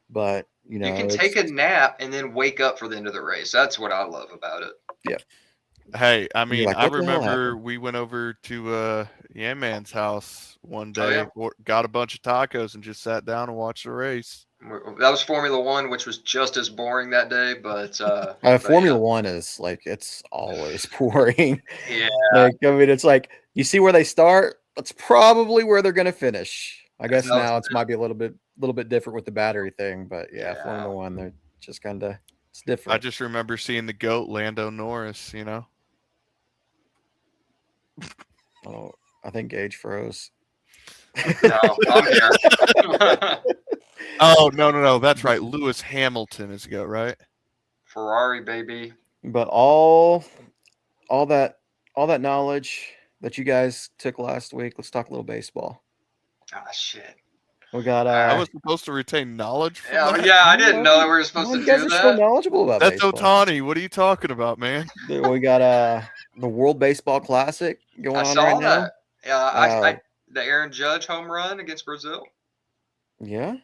but you can take a nap and then wake up for the end of the race. That's what I love about it. Yeah. Hey, I mean, I remember we went over to Man's house one day, got a bunch of tacos, and just sat down and watched the race. That was Formula One, which was just as boring that day, but Formula One is like, it's always boring. Yeah. Like, I mean, it's like, you see where they start, that's probably where they're going to finish. I guess now it might be a little bit different with the battery thing, but Formula One, they're just kind of, it's different. I just remember seeing the GOAT, Lando Norris, Oh, I think Gage froze. No, I'm here. Oh, no. That's right. Lewis Hamilton is GOAT, right? Ferrari, baby. But all that knowledge that you guys took last week, let's talk a little baseball. Ah, shit. We got. I was supposed to retain knowledge. I didn't know that we were supposed to do that. You guys are so knowledgeable about That's baseball. Ohtani. What are you talking about, man? We got the World Baseball Classic going on right now. I saw that. Yeah, the Aaron Judge home run against Brazil. Yeah,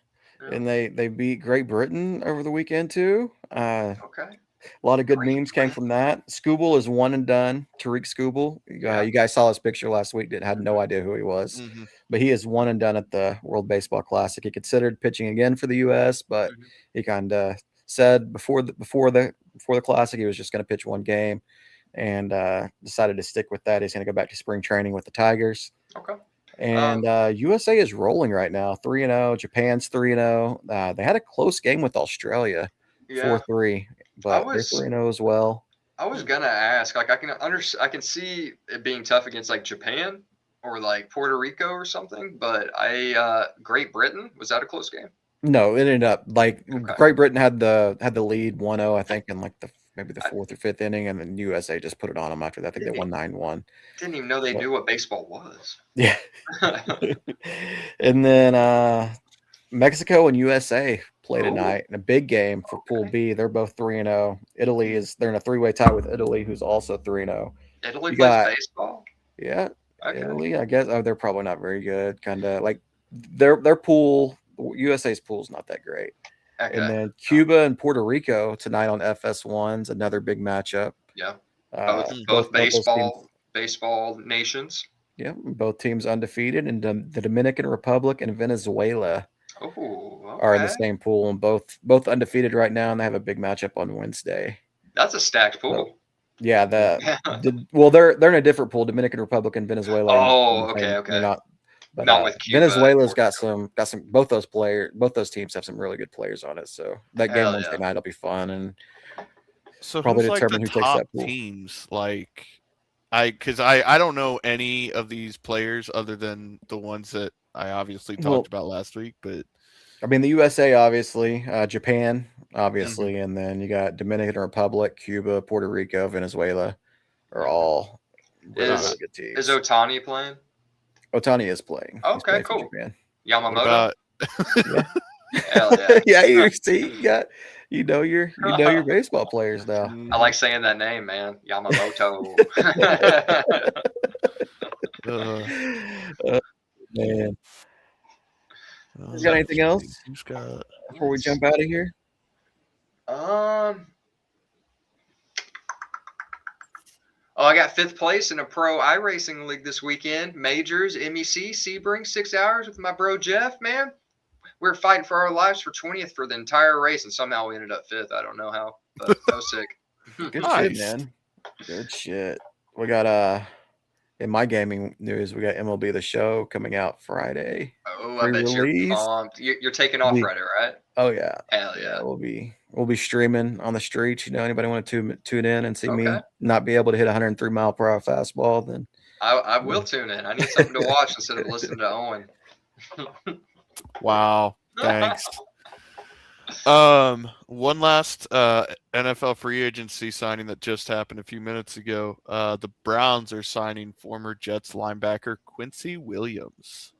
And they beat Great Britain over the weekend too. Okay. A lot of good Great memes came from that. Scooble is one and done. Tariq Scooble. You guys saw his picture last week. Had no idea who he was, but he is one and done at the World Baseball Classic. He considered pitching again for the U.S., but he kind of said before the Classic he was just going to pitch one game, and decided to stick with that. He's going to go back to spring training with the Tigers. Okay. And USA is rolling right now, 3-0. Japan's 3-0. They had a close game with Australia, 4-3, but they're 3-0 as well. I was gonna ask, like, I can see it being tough against like Japan or like Puerto Rico or something, but Great Britain, was that a close game? No, it ended up like Great Britain had the lead 1-0, I think, in like maybe the fourth or fifth inning, and then USA just put it on them after that. I think they won 9-1. Didn't even know they knew what baseball was. Yeah. And then Mexico and USA play tonight in a big game for Pool B. They're both 3-0. They're in a three-way tie with Italy, who's also 3-0. Italy plays baseball? Yeah. Okay. Italy, I guess. Oh, they're probably not very good. Kind of like their pool. USA's pool is not that great. Okay. And then Cuba and Puerto Rico tonight on FS1's another big matchup. Yeah. Both baseball nations. Yeah, both teams undefeated, and the Dominican Republic and Venezuela are in the same pool, and both undefeated right now, and they have a big matchup on Wednesday. That's a stacked pool. So, yeah, they're in a different pool. Dominican Republic and Venezuela. Oh, okay. They're not. But, not with Cuba. Venezuela's got some. Both those teams have some really good players on it. So that game Wednesday night will be fun, and so probably who's determine like the who takes top that pool. Teams like. Because I don't know any of these players other than the ones that I obviously talked about last week. But I mean, the USA, obviously, Japan, obviously, and then you got Dominican Republic, Cuba, Puerto Rico, Venezuela are all really good teams. Is Ohtani playing? Ohtani is playing. Okay, cool. Japan. Yamamoto. Hell yeah! Yeah, you know your baseball players now. I like saying that name, man. Yamamoto. Man. You got anything else before we jump out of here? I got 5th place in a pro iRacing league this weekend. Majors, MEC, Sebring, 6 hours with my bro Jeff, man. We were fighting for our lives for 20th for the entire race, and somehow we ended up 5th. I don't know how, but that was sick. Good shit, man. Good shit. We got in my gaming news, we got MLB The Show coming out Friday. Oh, I bet you're pumped. You're taking off Friday, right? Oh yeah. Hell yeah. We'll be streaming on the streets. Anybody want to tune in and see me not be able to hit 103 mile per hour fastball? Then I will tune in. I need something to watch instead of listening to Owen. Wow. Thanks. One last NFL free agency signing that just happened a few minutes ago. The Browns are signing former Jets linebacker Quincy Williams.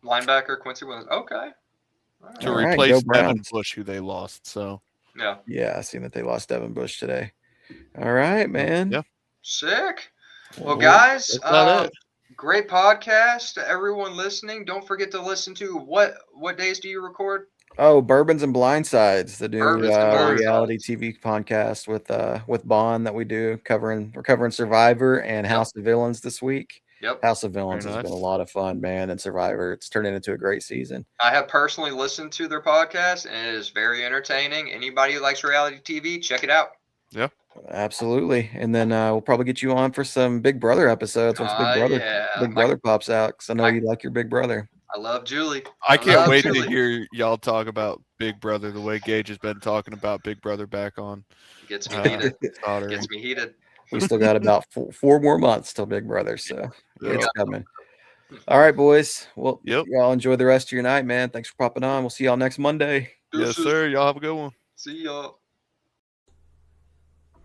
Okay. Right. To replace Devin Bush, who they lost. So yeah, I seen that they lost Devin Bush today. All right, man. Yeah. Sick. Well, guys, great podcast to everyone listening. Don't forget to listen to what days do you record? Oh, Bourbons and Blindsides, the new reality TV podcast with Bron that we do. We're covering Survivor and House of Villains this week. Yep. House of Villains has been a lot of fun, man, and Survivor. It's turning into a great season. I have personally listened to their podcast, and it is very entertaining. Anybody who likes reality TV, check it out. Yeah. Absolutely. And then we'll probably get you on for some Big Brother episodes once Big Brother pops out, because I know you like your Big Brother. I love Julie. I can't wait to hear y'all talk about Big Brother the way Gage has been talking about Big Brother back on. Gets me heated. Gets me heated. We still got about 4 more months till Big Brother, so it's coming. All right, boys. Well, y'all enjoy the rest of your night, man. Thanks for popping on. We'll see y'all next Monday. Yes, sir. Y'all have a good one. See y'all.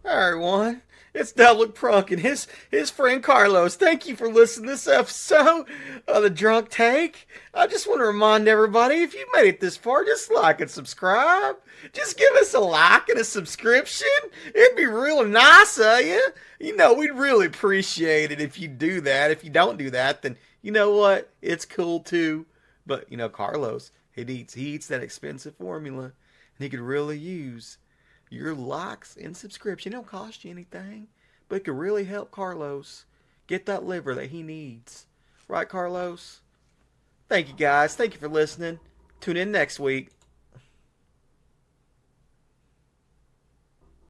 All right, everyone. It's Devlin Prunk and his friend Carlos. Thank you for listening to this episode of The Drunk Take. I just want to remind everybody, if you made it this far, just like and subscribe. Just give us a like and a subscription. It'd be real nice of you. We'd really appreciate it if you do that. If you don't do that, then you know what? It's cool too. But, Carlos, He eats that expensive formula, and he could really use your likes and subscription. It don't cost you anything, but it could really help Carlos get that liver that he needs. Right, Carlos? Thank you, guys. Thank you for listening. Tune in next week.